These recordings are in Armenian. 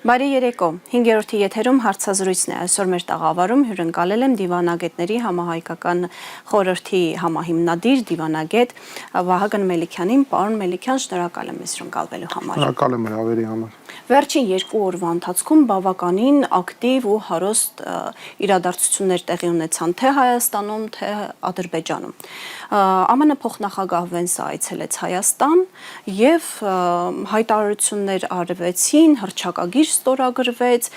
Բարի երեկո, 5-րդի եթերում հարցազրույցն է, այսօր մեր տաղավարում հյուրընկալել եմ դիվանագետների համահայկական խորհրդի համահիմնադիր դիվանագետ Վահագն Մելիքյանին, պարոն Մելիքյան, շնորհակալ եմ մեզ հյուրընկալվելու համար։ Շնորհակալ եմ հրավերի համար։ Վերջին 2 օրվա ընթացքում բավականին ակտիվ ու հարուստ իրադարձություններ տեղի ունեցան թե Հայաստանում, թե Ադրբեջանում։ ԱՄՆ փոխնախագահ Վենսը այցելեց Հայաստան եւ հայտարարություններ արվեցին, հռչակագիր ստորագրվեց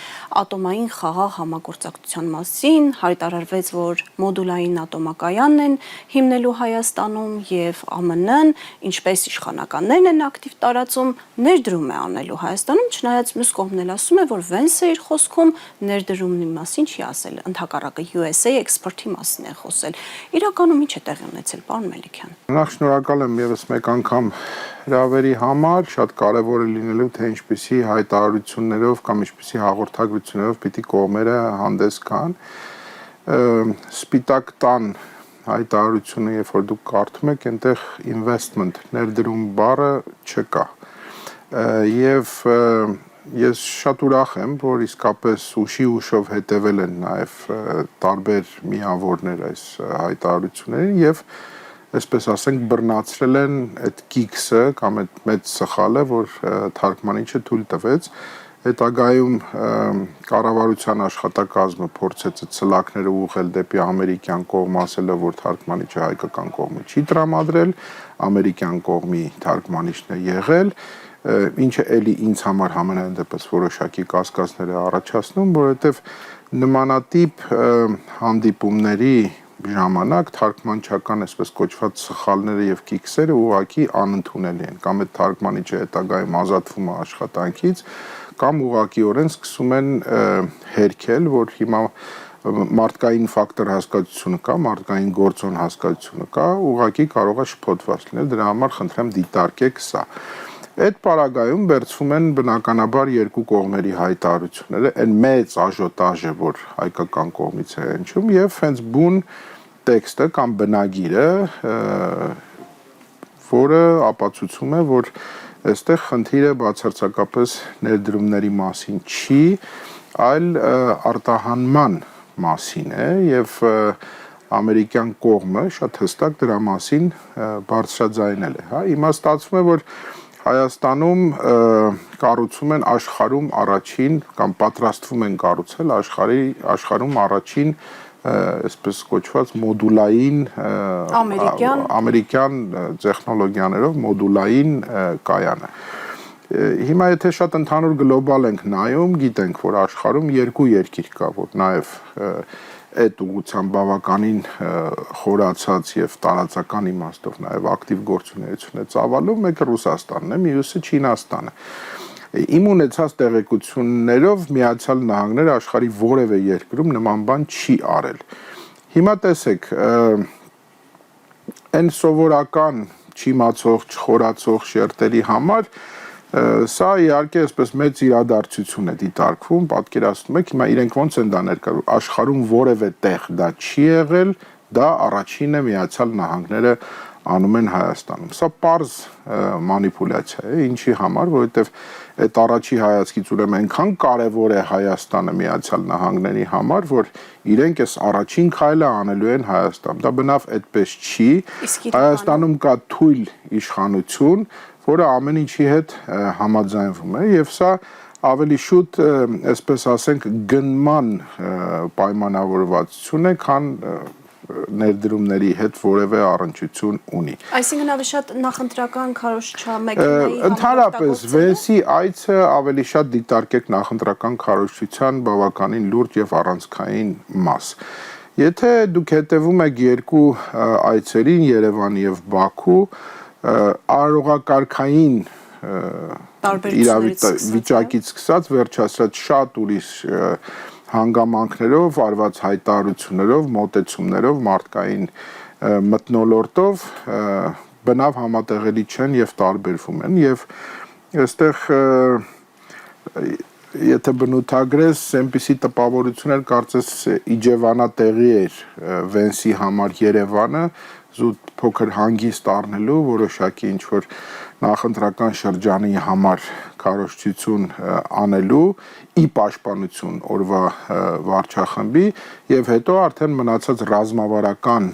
ատոմային խաղաղ համագործակցության մասին, հայտարարվեց, որ մոդուլային ատոմակայանն են հիմնելու Հայաստանում եւ ԱՄՆ-ն, ինչպես իշխանականներն են ակտիվ տարածում, ներդրում է անելու Հայաստանում, չնայած մյուս կողմն էլ ասում է, որ Վենսը իր խոսքում ներդրումի մասին չի ասել, ընդհակառակը USA էքսպորտի մասին է խոսել։ Իրականում ինչ է տեղի ունեցել, պարոն Մելիքյան։ Նախ շնորհակալ եմ եւս մեկ անգամ հրավերի համար, շատ կարեւոր է լինելու թե ինչպիսի հայտարարություններով կամ ինչպիսի հաղորդագրություններով պիտի կողմերը հանդես գան։ Սպիտակ տան հայտարարությունը, երբ որ դուք կարդում եք, այնտեղ investment ներդրում բառը չկա։ Եվ ես շատ ուրախ եմ, որ իսկապես ուշով հետևել են նաև տարբեր միավորներ այս հայտարարություններին եւ այսպես ասենք բռնացրել են այդ գիքսը կամ այդ մեծ սխալը, որ թարգմանիչը թույլ տվեց հետագայում կառավարության աշխատակազմը փորձեց այդ սլաքները ուղղել դեպի ամերիկյան կողմ, ասելով որ թարգմանիչը հայկական կողմը չի տրամադրել, ամերիկյան կողմի թարգմանիչն է եղել, ինչը էլի ինձ համար համենայն դեպս որոշակի կասկածներ է առաջացնում, որովհետև նմանատիպ հանդիպումների ժամանակ թարգմանչական այսպես կոչված սխալները եւ կիքսերը ուղղակի անընդունելի են, կամ այդ թարգմանիչը հետագայում ազատվում է աշխատանքից, կամ ուղղակիորեն սկսում են հերքել, որ հիմա մարդկային ֆակտոր հասկացությունը կա, մարդկային գործոն հասկացությունը կա, ուղղակի կարող է շփոթված լինել, դրա համար խնդրեմ դիտարկեք սա։ Այդ պարագայում վերցվում են բնականաբար երկու կողմերի հայտարարությունները, այն մեծ աժոտաժը, որ հայկական կողմից է հնչում, եւ հենց բուն տեքստը կամ բնագիրը, որը ապացուցում է, որ այստեղ խնդիրը բացարձակապես ներդրումների մասին չի, այլ արտահանման մասին է եւ ամերիկյան կողմը շատ հստակ դրա մասին բարձրաձայնել է, հա, հիմա ստացվում է, որ Հայաստանում կառուցում են աշխարհում առաջին կամ պատրաստվում են կառուցել աշխարհում առաջին այսպես կոչված մոդուլային ամերիկյան տեխնոլոգիաներով մոդուլային կայանը։ Հիմա եթե շատ ընդհանուր գլոբալ ենք նայում, գիտենք, որ աշխարհում երկու երկիր կա, որ նաև այդ ուղղությամբ բավականին խորացած եւ տարածական իմաստով նաեւ ակտիվ գործունեություն է ծավալում, մեկը Ռուսաստանն է, մյուսը Չինաստանը։ Իմ ունեցած տեղեկություններով Միացյալ Նահանգները աշխարհի որևէ երկրում նման բան չի արել։ Հիմա տեսեք, այն սովորական չիմացող, չխորացող շերտերի համար սա իհարկե այսպես մեծ իրադարձություն է դիտարկվում, պատկերացնում եք, հիմա իրենք ոնց են դա ներկայացնում, աշխարհում որևէ տեղ դա չի եղել, դա առաջինն է Միացյալ Նահանգները անում են Հայաստանում։ Սա պարզ մանիպուլյացիա է, ինչի համար, որովհետև այդ առաջի հայացքից ուրեմն այնքան կարևոր է Հայաստանը Միացյալ Նահանգների համար, որ իրենք այս առաջին քայլը անելու են Հայաստանում։ Դա բնավ այդպես չի։ Հայաստանում կա թույլ իշխանություն, որը ամեն ինչի հետ համաձայնվում է եւ սա ավելի շուտ, այսպես ասենք, գնման պայմանավորվածություն է, քան ներդրումների հետ որևէ առնչություն ունի։ Այսինքն ավելի շատ նախընտրական քարոզչամեքենայի Ընդհանրապես Վենսի այցը ավելի շատ դիտարկեք նախընտրական քարոզչության բավականին լուրջ եւ առանցքային մաս։ Եթե դուք հետևում եք երկու այցերին Երևան եւ Բաքու, արարողակարգային վիճակից սկսած վերջացրած շատ ուրիշ հանգամանքներով, արված հայտարարություններով, մոտեցումներով, մարդկային մթնոլորտով բնավ համատեղելի չեն եւ տարբերվում են եւ այստեղ եթե բնութագրես այնպիսի տպավորություն էր կարծես իջևանատեղի էր Վենսի համար Երևանը զուտ փոքր հանգիստ առնելու որոշակի ինչ որ նախընտրական շրջանի համար քարոզչություն անելու ի պաշտպանություն օրվա վարչախմբի եւ հետո արդեն մնացած ռազմավարական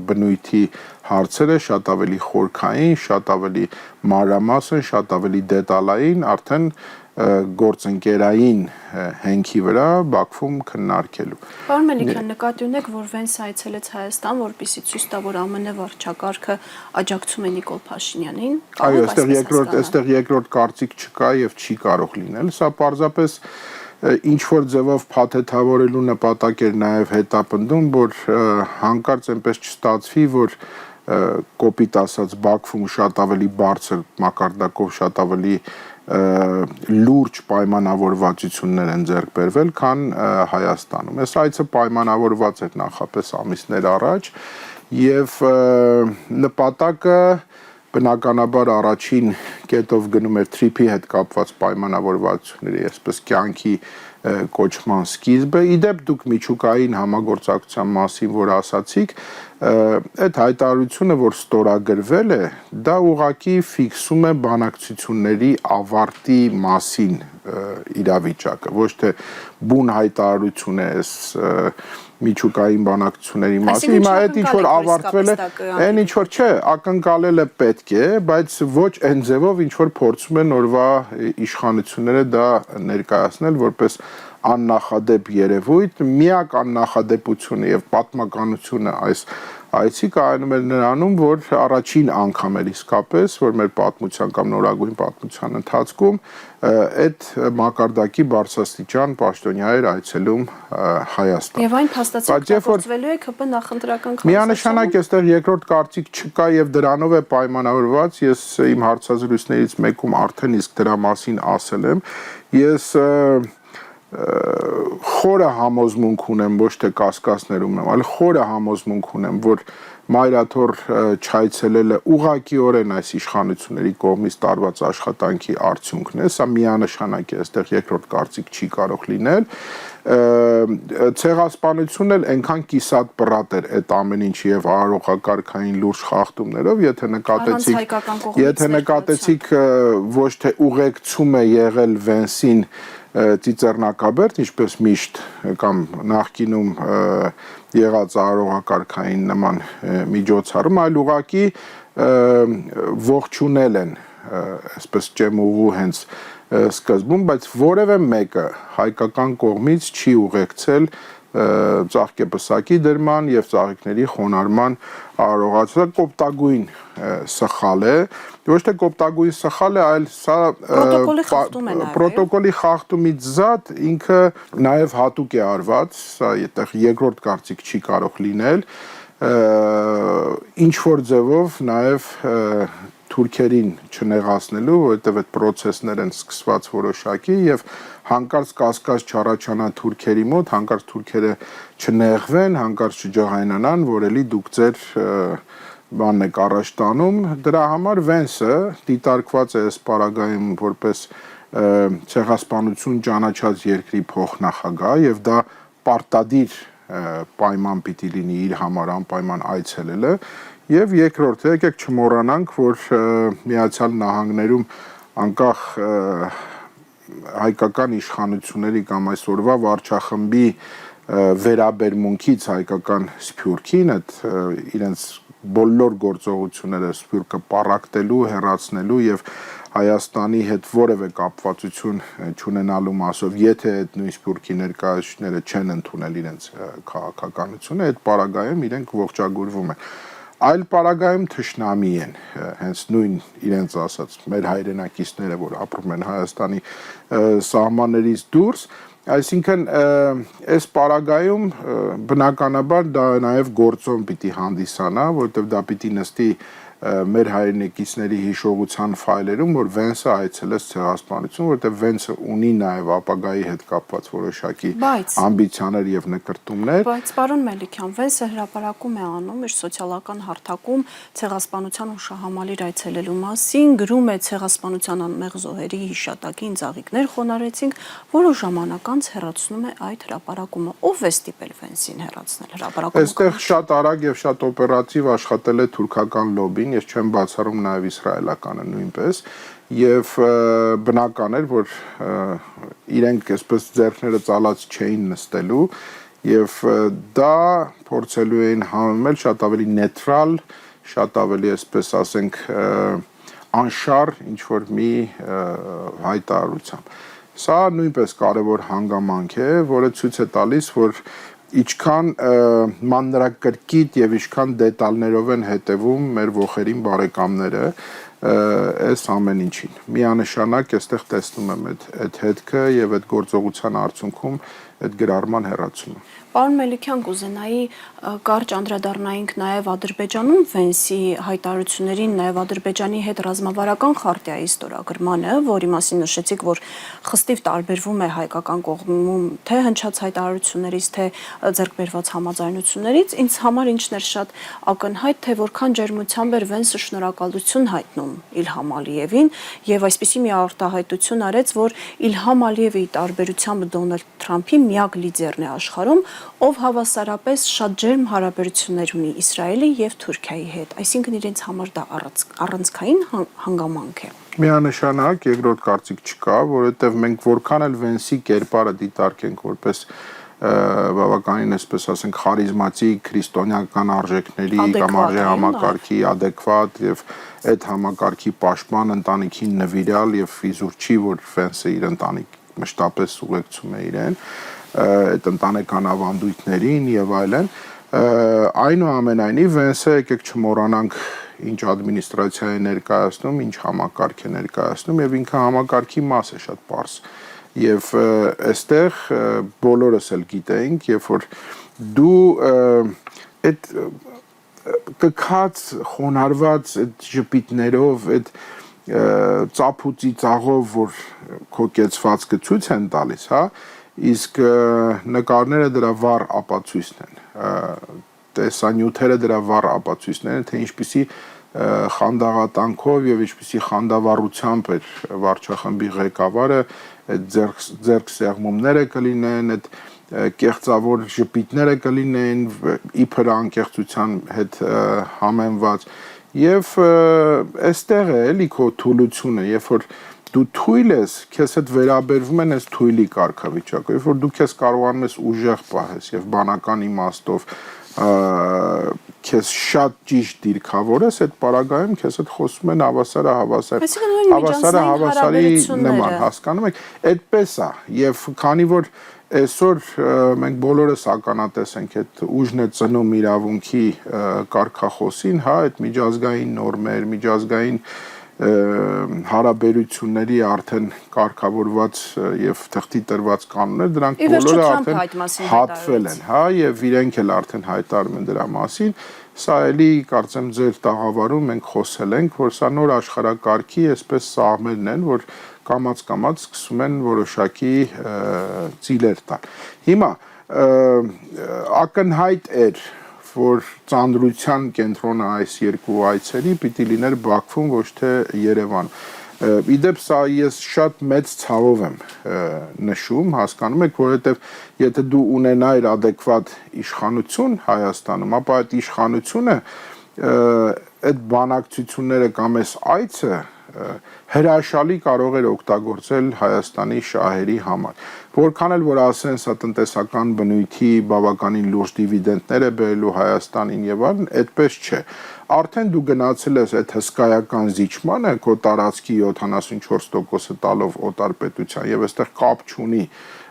բնույթի հարցերը շատ ավելի խորքային, շատ ավելի մանրամասն, շատ ավելի դետալային արդեն գործընկերային հենքի վրա Բաքվում քննարկելու։ Պարոն Մելիքյան, նկատի ունեք, որ Վենսը այցելեց Հայաստան, որպեսզի ցույց տա, որ ԱՄՆ վարչակարգը աջակցում է Նիկոլ Փաշինյանին։ Այո, այստեղ երկրորդ կարծիք չկա եւ չի կարող լինել։ Սա պարզապես ինչ որ ձևով փաթեթավորելու նպատակ էր նաեւ հետապնդում, որ հանկարծ այնպես չստացվի, որ կոպիտ ասած Բաքվում շատ ավելի բարձր մակարդակով, շատ ավելի լուրջ պայմանավորվածություններ են ձեռք բերվել, քան Հայաստանում։ Այս այցը պայմանավորված էր նախապես ամիսներ առաջ եւ նպատակը բնականաբար առաջին կետով գնում էր թրիփի հետ կապված պայմանավորվածությունների, այսպես կյանքի կոչման սկիզբը։ Իդեպ դուք միջուկային համագործակցության մասին, որ ասացիք, այդ հայտարարությունը, որ ստորագրվել է, դա ուղղակի ֆիքսում է բանակցությունների ավարտի մասին իրավիճակը, ոչ թե բուն հայտարարություն է այս միջուկային բանակցությունների մասին։ Հիմա այդ ինչ որ ավարտվել է, այն ինչ որ չէ, ակնկալելը պետք է, բայց ոչ այն ձևով ինչ որ փորձում են օրվա իշխանությունները դա ներկայացնել որպես աննախադեպ երևույթ։ Միակ աննախադեպությունը եւ պատմականությունը այս այցի կայանում էր նրանում, որ առաջին անգամ էր իսկապես, որ մեր պատմության կամ նորագույն պատմության ընթացքում այդ մակարդակի բարձրաստիճան պաշտոնյա էր այցելում Հայաստան։ Եվ այն փաստացի օգտագործվելու է ԿՊ նախընտրական քաղաքացիական։ Միանշանակ այստեղ երկրորդ կարծիք չկա եւ դրանով է պայմանավորված։ Ես իմ հարցազրույցներից մեկում արդեն իսկ դրա մասին ասել եմ։ Ես խորը համոզմունք ունեմ, ոչ թե կասկածներում եմ, այլ խորը համոզմունք ունեմ, որ մայրաթոր չայցելելը ուղղակիորեն այս իշխանությունների կողմից տարված աշխատանքի արդյունքն է, սա միանշանակ է, այստեղ երկրորդ կարծիք չի կարող լինել։ Ցեղասպանությունն էլ այնքան կիսատ պռատ էր այդ ամեն ինչ եւ արարողակարգային լուրջ խախտումներով, եթե նկատեցիք ոչ թե ուղեկցում է եղել Վենսին ծիծեռնակաբերդ, ինչպես միշտ կամ նախկինում եղած արարողակարգային նման միջոցառում, այլ ուղղակի ողջունել են, այսպես չեմ ուղու հենց սկզբում, բայց որևէ մեկը հայկական կողմից չի ուղեկցել ծաղկեպսակի դրման եւ ծաղիկների խոնարհման արարողացումը կոպտագույն սխալ է, ոչ թե կոպտագույն սխալ է, այլ սա պրոտոկոլի խախտումից զատ ինքը նաեւ հատուկ է արված, սա այդտեղ երկրորդ կարծիք չի կարող լինել, ինչ որ ձևով նաեւ թուրքերին չնեղացնելու, որովհետև այդ process-ներ են սկսված որոշակի եւ հանկարծ կասկած չառաջանա թուրքերի մոտ, հանկարծ թուրքերը չնեղվեն, հանկարծ չջղայնանան, որ էլի դուք ձեր բանն եք առաջ տանում, դրա համար Վենսը դիտարկված է այս պարագայում որպես ցեղասպանություն ճանաչած երկրի փոխնախագահ եւ դա պարտադիր պայման պիտի լինի իր համար անպայման այցելելը եւ երկրորդը եկեք չմոռանանք, որ Միացյալ Նահանգներում անկախ հայկական իշխանությունների կամ այսօրվա վարչախմբի վերաբերմունքից հայկական Սփյուռքին այդ իրենց բոլոր գործողությունները Սփյուռքը պառակտելու, հեռացնելու եւ Հայաստանի հետ որևէ կապվածություն չունենալու մասով, եթե այդ նույն Սփյուռքի ներկայացուցիչները չեն ընդունել իրենց քաղաքականությունը, այդ պարագայում իրենք ողջագուրվում են։ Այլ պարագայում թշնամի են, հենց նույն իրենց ասած մեր հայրենակիցները, որ ապրում են Հայաստանի սահմաններից դուրս, այսինքն այս պարագայում բնականաբար դա նաև գործոն պիտի հանդիսանա, որովհետև դա պիտի նստի մեր հայրենակիցների հիշողության ֆայլերում, որ Վենսը այցելեց ցեղասպանություն, որովհետև Վենսը ունի նաև ապագայի հետ կապված որոշակի ամբիցիաներ եւ նկրտումներ։ Բայց պարոն Մելիքյան, Վենսը հրապարակում է անում իր սոցիալական հարթակում ցեղասպանության հուշահամալիր այցելելու մասին, գրում է ցեղասպանության անմեղ զոհերի հիշատակին ծաղիկներ խոնարհեցինք, որը ժամանակ անց հեռացնում է այդ հրապարակումը։ Ով է ստիպել Վենսին հեռացնել հրապարակումը։ Այստեղ շատ արագ եւ շատ օպերատիվ աշխատել է թուրքական լոբին, էին, ես չեմ բացառում նաև իսրայելականը նույնպես, եւ բնական էր, որ իրենք այսպես ձեռքները ծալած չէին նստելու եւ դա փորձելու էին համեմել շատ ավելի նեյտրալ, շատ ավելի այսպես ասենք անշար ինչ որ մի հայտարարությամբ։ Սա նույնպես կարևոր հանգամանք է, որը ցույց է տալիս, որ ինչքան մանրակրկիտ եւ ինչքան դետալներով են հետևում մեր ողերին բարեկամները այս ամեն ինչին։ Միանշանակ այստեղ տեսնում եմ այդ հետքը եւ այդ գործողության արդյունքում այդ գրառման հեռացումը։ Պարոն Մելիքյան, կուզենայի կարճ անդրադառնայինք նաև Ադրբեջանում Վենսի հայտարարություններին, նաև Ադրբեջանի հետ ռազմավարական խարտիայի ստորագրմանը, որի մասին նշեցիք, որ խստիվ տարբերվում է հայկական կողմում թե հնչած հայտարարություններից, թե ձեռքբերված համաձայնություններից, ինձ համար ինչն էր շատ ակնհայտ, թե որքան ջերմությամբ էր Վենսը շնորհակալություն հայտնում Իլհամ Ալիևին եւ այսպիսի մի արտահայտություն արեց, որ Իլհամ Ալիևի տարբերությամբ Դոնալդ Թրամփի միակ լիդերն է աշխարհում, ով հավասարապես շատ ջերմ հարաբերություններ ունի Իսրայելի եւ Թուրքիայի հետ, այսինքն իրենց համար դա առանցքային հանգամանք է։ Միանշանակ երկրորդ կարծիք չկա, որովհետեւ մենք որքան էլ Վենսի կերպարը դիտարկենք որպես բավականին այսպես ասենք խարիզմատիկ քրիստոնեական արժեքների կամ արժե համակարգի adekvat եւ այդ համակարգի պաշտպան ընտանիքին նվիրալ եւ իզուր չի որ Վենսը իր ընտանիք մշտապես ուղեկցում է իրեն այդ ընտանեկան ավանդույթներին եւ այլն այնուամենայնիվ Վենսը եկեք չմոռանանք ինչ ադմինիստրացիա է ներկայացնում, ինչ համակարգ է ներկայացնում եւ ինքը համակարգի մաս է շատ པարզ եւ այստեղ բոլորս էլ գիտենք, երբ որ դու այդ կքած խոնարհված այդ ժպիտներով, այդ ծափուցի ծաղով, որ քո կեցվածքը ցույց են տալիս, հա, իսկ նկարները դրա վառ ապացույցն են, տեսանյութերը դրա վառ ապացույցն են, թե ինչպիսի խանդաղատանքով եւ ինչպիսի խանդավառությամբ էր վարչախմբի ղեկավարը այդ ձեռք սեղմումները կլինեն, այդ կեղծավոր ժպիտները կլինեն իբր անկեղծության հետ համեմված եւ այստեղ է էլի քո թուլությունը, երբ որ դու թույլ ես, քեզ հետ վերաբերվում են այս թույլի կարգավիճակը, երբ որ դու քեզ կարողանում ես ուժեղ պահես եւ բանական իմաստով քեզ շատ ճիշտ դիրքավորես, այդ պարագայում քեզ հետ խոսում են հավասարը հավասարի նման, հասկանում եք, այդպես է եւ քանի որ այսօր մենք բոլորս ականատես ենք այդ ուժն է ծնում իրավունքի կարգախոսին, հա, այդ միջազգային նորմեր, միջազգային հարաբերությունների արդեն կարգավորված եւ թղթի տրված կանոններ, դրանք բոլորը արդեն հատվել են, հա, եւ իրենք էլ արդեն հայտարարում են դրա մասին։ Սա էլի կարծեմ ձեր տաղավարում մենք խոսել ենք, որ սա նոր աշխարհակարգի այսպես սաղմերն են, որ կամած սկսում են որոշակի ծիլեր տալ։ Հիմա ակնհայտ էր, որ ծանրության կենտրոնը այս երկու այցերի պիտի լիներ Բաքվում, ոչ թե Երևանում։ Իդեպ սա ես շատ մեծ ցավով եմ նշում, հասկանում եք, որովհետև եթե դու ունենայիր adekvat իշխանություն Հայաստանում, ապա այդ իշխանությունը այդ բանակցությունները կամ այս այցը հրաշալի կարող էր օգտագործել Հայաստանի շահերի համար։ Որքան էլ որ ասեն, սա տնտեսական բնույթի բավականին լուրջ դիվիդենտներ է բերելու Հայաստանին եւ այլն, այդպես չէ։ Արդեն դու գնացել ես այդ հսկայական զիջմանը, քո տարածքի 74%-ը տալով օտար պետության եւ այստեղ կապ չունի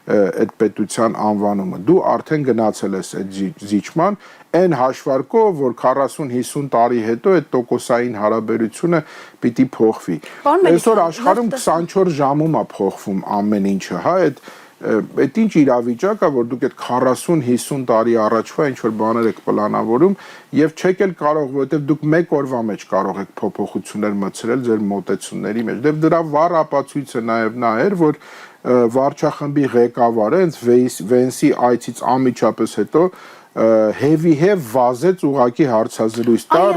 այդ պետության անվանումը։ Դու արդեն գնացել ես այդ զիջման, այն հաշվարկով, որ 40-50 տարի հետո այդ տոկոսային հարաբերությունը պիտի փոխվի։ Այսօր աշխարհում 24 ժամում է փոխվում ամեն ինչը, հա, այդ ինչ իրավիճակ է, որ դուք այդ 40-50 տարի առաջվա ինչ որ բաներ եք պլանավորում եւ չեք էլ կարող, որովհետեւ դուք մեկ օրվա մեջ կարող եք փոփոխություններ մտցրել ձեր մոտեցումների մեջ։ Դե դրա վառ ապացույցը նաեւ նա էր, որ վարչախմբի ղեկավարը հենց Վենսի այցից անմիջապես հետո հեվի վազեց ուղակի հարցազրույց տար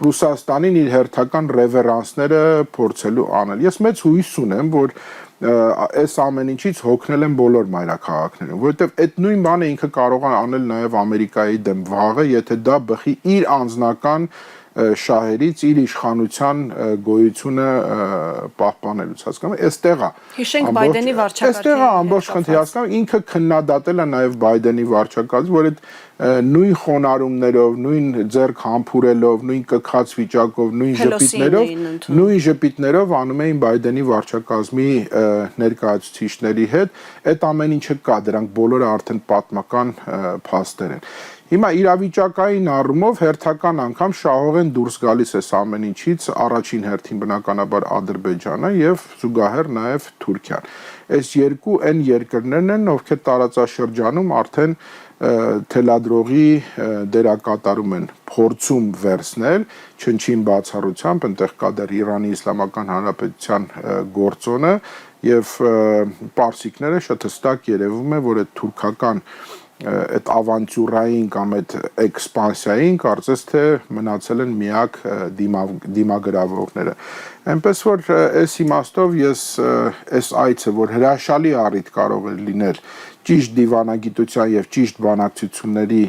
Ռուսաստանին իր հերթական ռևերանսները փորձելու անել։ Ես մեծ հույս ունեմ, որ այս ամեն ինչից հոգնել են բոլոր մայրաքաղաքներում, որովհետև այդ նույն բանը ինքը կարող է անել նաև Ամերիկայի դեմ վաղը, եթե դա բխի իր անձնական շահերից իր իշխանության գոյությունը պահպանելուց, հասկանում եք, այստեղ է։ Հիշենք Բայդենի վարչակարգի Այստեղ է ամբողջ խնդիրը, հասկանում եք, ինքը քննադատել է նաև Բայդենի վարչակազմը, որ այդ նույն խոնարհումներով, նույն ձեռք համբուրելով, նույն կքած վիճակով, նույն ժպիտներով անում էին Բայդենի վարչակազմի ներկայացուցիչների հետ, այդ ամեն ինչը կա, դրանք բոլորը արդեն պատմական փաստեր են։ Հիմա իրավիճակային առումով հերթական անգամ շահող են դուրս գալիս այս ամեն ինչից առաջին հերթին բնականաբար Ադրբեջանը եւ զուգահեռ նաեւ Թուրքիան։ Այս երկու այն երկրներն են, ովքեր տարածաշրջանում արդեն թելադրողի դերակատարում են փորձում վերցնել, չնչին բացառությամբ, այնտեղ կա դեռ Իրանի Իսլամական Հանրապետության գործոնը եւ պարսիկները շատ հստակ երևում է, որ այդ թուրքական այդ ավանտյուրային կամ այդ էքսպանսիային կարծես թե մնացել են միակ դիմագրավողները։ Այնպես որ այս իմաստով ես այս այցը, որ հրաշալի առիթ կարող է լինել ճիշտ դիվանագիտության եւ ճիշտ բանակցությունների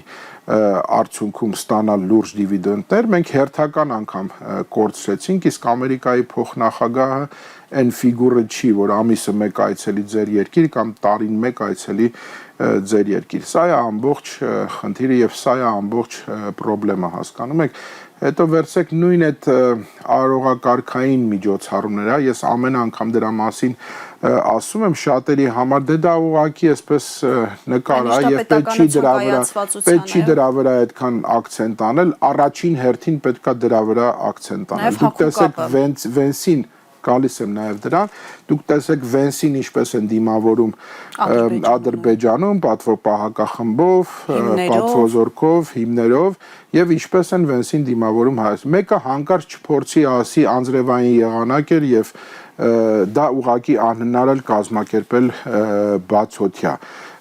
արդյունքում ստանալ լուրջ դիվիդենտներ, մենք հերթական անգամ կորցրեցինք, իսկ Ամերիկայի փոխնախագահը այն ֆիգուրը չի, որ ամիսը մեկ այցելի ձեր երկիր կամ տարին մեկ այցելի ձեր երկիր։ Սա է ամբողջ խնդիրը եւ սա է ամբողջ խնդրեմը, հասկանում եք։ Հետո վերցեք նույն այդ արարողակարգային միջոցառումները, ես ամեն անգամ դրա մասին ասում եմ շատերի համար, դե դա ուղղակի այսպես նկար է եւ պետք չի դրա վրա այդքան ակցենտ անել, առաջին հերթին պետքա դրա վրա ակցենտ անել։ Դուք տեսեք Վենսին գալիս եմ նաև դրան, դուք տեսեք Վենսին ինչպես են դիմավորում Ադրբեջանում, պատվոպահակախմբով, պատվոզորքով, հիմներով եւ ինչպես են Վենսին դիմավորում Հայաստանում։ Մեկը հանկարծ չփորձի ասի անձրևային եղանակ էր եւ դա ուղղակի անհնար է կազմակերպել բացօթյա։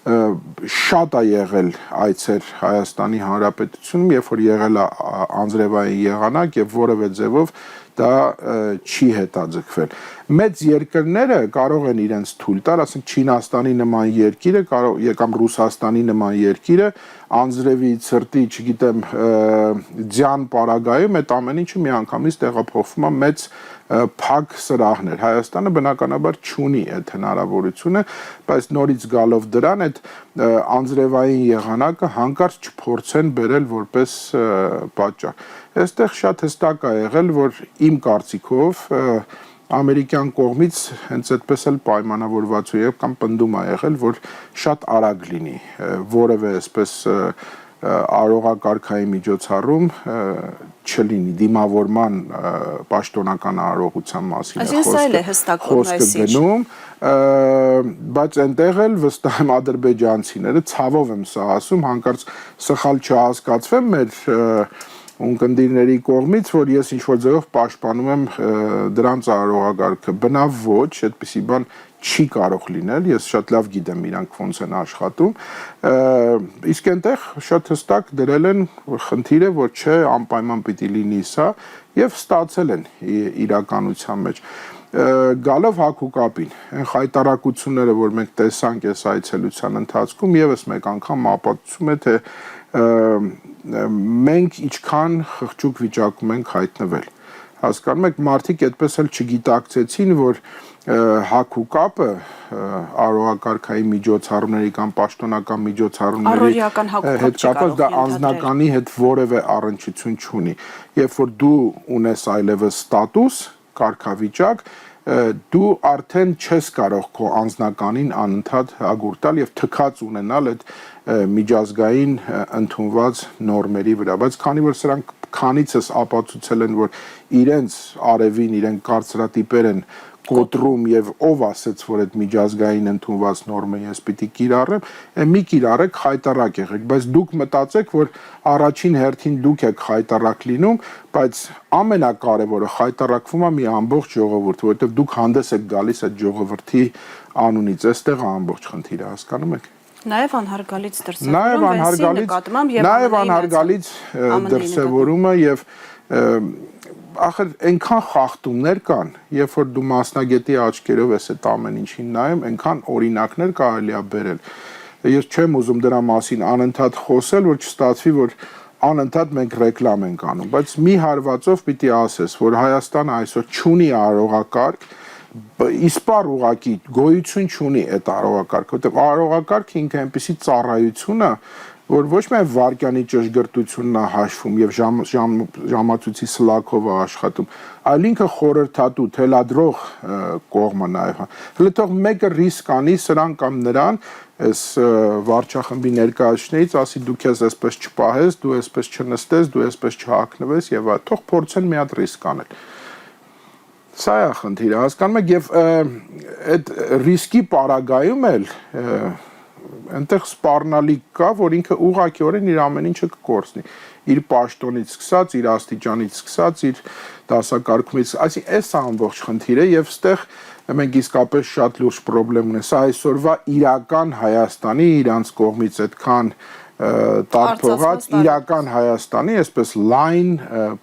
Շատ է եղել այցեր Հայաստանի Հանրապետությունում, երբ որ եղել է անձրևային եղանակ եւ որևէ ձևով դա չի հետաձգվել։ Մեծ երկրները կարող են իրենց թույլ տալ, ասենք Չինաստանի նման երկիրը կամ Ռուսաստանի նման երկիրը անձրևի ցրտի, չգիտեմ, ձյան պարագայում այդ ամեն ինչը միանգամից տեղափոխվում է մեծ փակ սրահներ։ Հայաստանը բնականաբար չունի այդ հնարավորությունը, բայց նորից գալով դրան այդ անձրևային եղանակը հանկարծ չփորձեն բերել որպես պատճառ։ Այստեղ շատ հստակ է եղել, որ իմ կարծիքով ամերիկյան կողմից հենց այդպես էլ պայմանավորվածություն եւ կամ պնդում է եղել, որ շատ արագ լինի, որևէ այսպես արարողակարգային միջոցառում չլինի, դիմավորման պաշտոնական արարողության մասին խոսքը գնում, բայց այնտեղ էլ վստահ եմ ադրբեջանցիները, ցավով եմ սա ասում, հանկարծ սխալ չհասկացվեմ մեր ունկնդիրների կողմից, որ ես ինչ-որ ձևով պաշտպանում եմ դրանց արարողակարգը, բնավ ոչ, այդպիսի բան չի կարող լինել, ես շատ լավ գիտեմ իրանք ոնց են աշխատում, իսկ այնտեղ շատ հստակ դրել են խնդիրը, որ չէ, անպայման պիտի լինի սա, եւ ստացել են իրականության մեջ։ Գալով հակուկապին, այն խայտարակությունները, որ մենք տեսանք այս այցելության ընթացքում, եւս մեկ անգամ ապացուցում է, թե մենք ինչքան խղճուկ վիճակում ենք հայտնվել։ Հասկանում եք, մարդիկ այդպես էլ չգիտակցեցին, որ հակուկապը արարողակարգային միջոցառումների կամ պաշտոնական միջոցառումների հետ կապված դա անձնականի հետ որևէ առնչություն չունի։ Երբ որ դու ունես այլևս ստատուս, կարգավիճակ, դու արդեն չես կարող քո անձնականին անընդհատ հագուրտալ եւ թքած ունենալ այդ միջազգային ընդունված նորմերի վրա, բայց քանի որ սրանք քանիցս ապացուցել են, որ իրենց արևին իրենք կարծրատիպեր են կոտրում եւ ով ասեց, որ այդ միջազգային ընդունված նորմը ես պիտի կիրառեմ, մի կիրառեք, խայտարակ եղեք, բայց դուք մտածեք, որ առաջին հերթին դուք եք խայտարակ լինում, բայց ամենակարևորը խայտարակվում է մի ամբողջ ժողովուրդ, որովհետեւ դուք հանդես եք գալիս այդ ժողովրդի անունից, այստեղ է ամբողջ խնդիրը, հասկանում եք։ Նաև անհարգալից դրսևորումը Նաև անհարգալից դրսևորումը եւ ախր այնքան խախտումներ կան, երբ որ դու մասնագետի աչքերով ես այդ ամեն ինչին նայում, այնքան օրինակներ կարելի է բերել։ Ես չեմ ուզում դրա մասին անընդհատ խոսել, որ չստացվի, որ անընդհատ մենք ռեկլամ ենք անում, բայց մի հարվածով պիտի ասես, որ Հայաստանը այսօր չունի արարողակարգ, իսպար ուղակի գոյություն չունի այդ արարողակարգը, որտեղ արարողակարգը ինքը այնպեսի ծառայություն է, որ ոչ միայն վարկյանի ճշգրտությունն է հաշվում եւ ժամացույցի սլաքով է աշխատում, այլ ինքը խորհրդատու, թելադրող կողմը նաեւ է։ Հələ թող մեկը ռիսկ անի սրան կամ նրան, այս վարչախմբի ներկայացուցիչներից ասի դու քեզ այսպես չպահես, դու այսպես չնստես, դու այսպես չհագնվես եւ այլ, թող փորձեն մի հատ ռիսկ անել։ Սա է խնդիրը, հասկանում եք, եւ այդ ռիսկի պարագայում էլ այնտեղ սպառնալիք կա, որ ինքը ուղղակիորեն իր ամեն ինչը կկորցնի, իր պաշտոնից սկսած, իր աստիճանից սկսած, իր դասակարգումից, այսինքն այս ամբողջ խնդիրը եւ ստեղ մենք իսկապես շատ լուրջ խնդրեմ ունենք։ Սա այսօրվա իրական Հայաստանի իրանց կողմից այդքան տարփողած իրական Հայաստանի այսպես լայն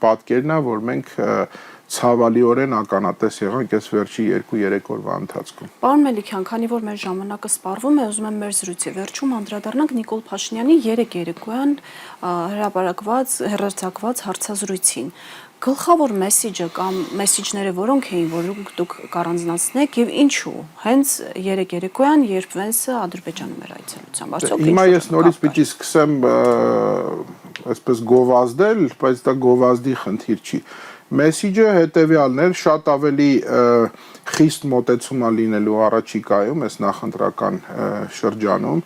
պատկերն է, որ մենք ցավալիորեն ականատես եղանք այս վերջի 2-3 օրվա ընթացքում։ Պարոն Մելիքյան, քանի որ մեր ժամանակը սպառվում է, ուզում եմ մեր զրույցի վերջում անդրադառնանք Նիկոլ Փաշինյանի երեկոյան հեռարձակված հարցազրույցին։ Գլխավոր մեսիջը կամ մեսիջները որոնք էին, որոնք դուք կառանձնացնեք եւ ինչու։ Հենց երեկոյան, երբ Վենսը Ադրբեջանում էր այցելությամբ, արդյոք հիմա ես նորից պիտի սկսեմ այսպես գովազդել, բայց դա գովազդի խնդիր չի։ Մեսիջը հետեւյալն էր, շատ ավելի խիստ մոտեցում է լինելու առաջիկայում, այս նախընտրական շրջանում,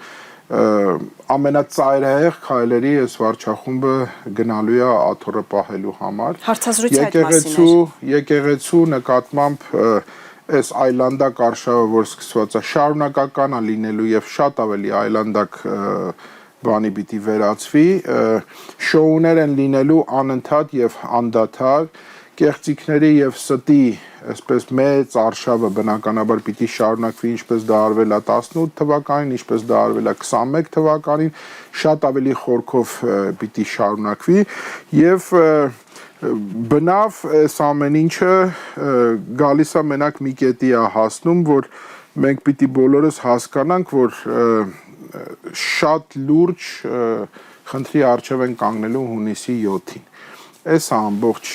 ամենածայրահեղ քայլերի այս վարչախումբը գնալու է աթոռը պահելու համար։ Հարցազրույցի այդ մասին Եկեղեցու նկատմամբ այս այլանդակ արշավը, որ սկսված է, շարունակական է լինելու եւ շատ ավելի այլանդակ բանի պիտի վերածվի, շոուներ են լինելու անընդհատ եւ անդադար, կեղծիքների եւ ստի այսպես մեծ արշավը բնականաբար պիտի շարունակվի, ինչպես դա արվել է 18 թվականին, ինչպես դա արվել է 21 թվականին, շատ ավելի խորքով պիտի շարունակվի եւ բնավ այս ամեն ինչը գալիս է մենակ մի կետի է հասնում, որ մենք պիտի բոլորս հասկանանք, որ շատ լուրջ խնդրի առջև են կանգնելու հունիսի 7-ին։ Այս ամբողջ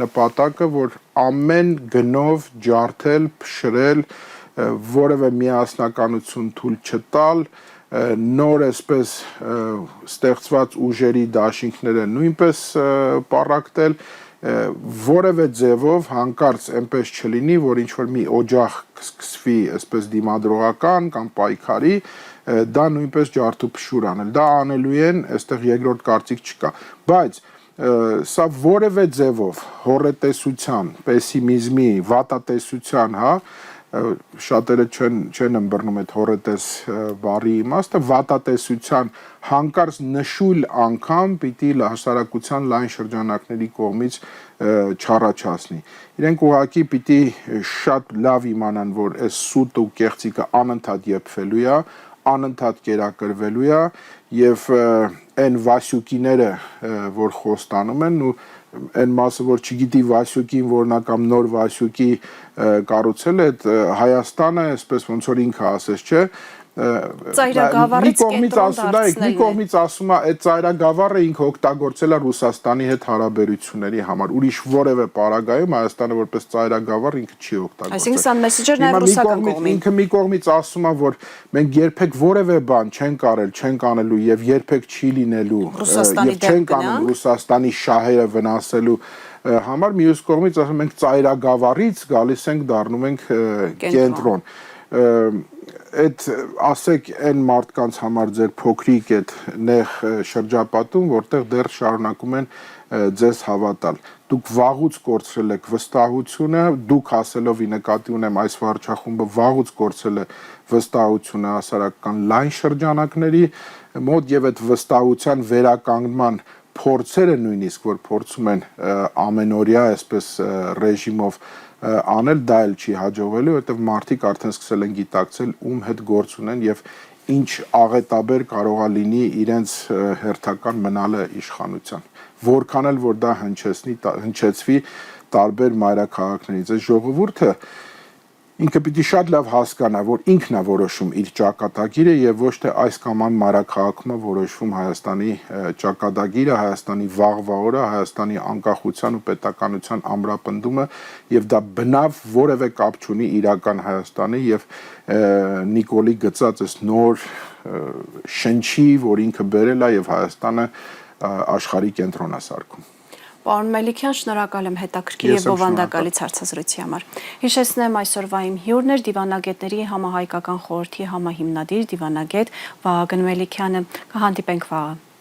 նպատակը, որ ամեն գնով ջարդել, փշրել, որևէ միասնականություն թույլ չտալ, նոր այսպես ստեղծված ուժերի դաշինքները նույնպես պառակտել, որևէ ձևով հանկարծ այնպես չլինի, որ ինչ-որ մի օջախ կսկսվի այսպես դիմադրողական կամ պայքարի, դա նույնպես ջարդուփշուր անել։ Դա անելու են, այստեղ երկրորդ կարծիք չկա, բայց սա որևէ ձևով հոռետեսության, պեսիմիզմի, վատատեսության, հա, շատերը չեն ըմբռնում այդ հոռետես բառի իմաստը, վատատեսության հանկարծ նշույլ անգամ պիտի հասարակության լայն շրջանակների կողմից չառաջացնի։ Իրենք ուղղակի պիտի շատ լավ իմանան, որ այս սուտը ու կեղծիկը անընդհատ եփվելու է, անընդհատ կերակրվելու է եւ այն Վասյուկիները, որ խոստանում են ու այն մասը, որ չգիտի Վասյուկին որնա կամ նոր Վասյուկի կառուցել է, այդ Հայաստանը, այսպես ոնց որ ինքը ասես, չէ, ծայրագավառից կենտրոն դարձնել։ Մի կողմից ասում է, այդ ծայրագավառը ինքը օգտագործել է Ռուսաստանի հետ հարաբերությունների համար, ուրիշ որևէ պարագայում Հայաստանը որպես ծայրագավառ ինքը չի օգտագործել։ Այսինքն սա մեսիջը նաև ռուսական կողմին։ Ինքը մի կողմից ասում է, որ մենք երբեք որևէ բան չենք արել, չենք անելու եւ երբեք չի լինելու եւ չենք անում Ռուսաստանի շահերը վնասելու համար, մյուս կողմից ասում մենք ծայրագավառից գալիս ենք դառնում ենք կենտրոն։ Այդ ասեք այն մարդկանց համար ձեր փոքրիկ այդ նեղ շրջապատում, որտեղ դեռ շարունակում են ձեզ հավատալ։ Դուք վաղուց կորցրել եք վստահությունը, դուք ասելով ի նկատի ունեմ այս վարչախումբը վաղուց կորցրել է վստահությունը հասարակական լայն շրջանակների մոտ եւ այդ վստահության վերականգնման փորձերը նույնիսկ որ փորձում են ամենօրյա այսպես ռեժիմով անել, դա էլ չի հաջողվելու, որովհետև մարդիկ արդեն սկսել են գիտակցել ում հետ գործ ունեն եւ ինչ աղետաբեր կարող է լինի իրենց հերթական մնալը իշխանության։ Որքան էլ որ դա հնչեցվի տարբեր մայրաքաղաքներից, այս ժողովուրդը ինքը պիտի շատ լավ հասկանա, որ ինքն է որոշում իր ճակատագիրը եւ ոչ թե այս կամ այն մարաքաղաքում է որոշվում Հայաստանի ճակատագիրը, Հայաստանի վաղվա օրը, Հայաստանի անկախության ու պետականության ամրապնդումը եւ դա բնավ որևէ կապ չունի իրական Հայաստանի եւ Նիկոլի գծած այս նոր շնչի, որ ինքը բերել է եւ Հայաստանը աշխարհի կենտրոն է սարքում։ Պարոն Մելիքյան, շնորհակալ եմ հետաքրքիր եւ բովանդակալից հարցազրույցի համար։ Հիշեցնեմ այսօրվա իմ հյուրն էր Դիվանագետների համահայկական խորհրդի համահիմնադիր դիվանագետ Վահագն Մելիքյանը։ Կհանդիպենք վաղը։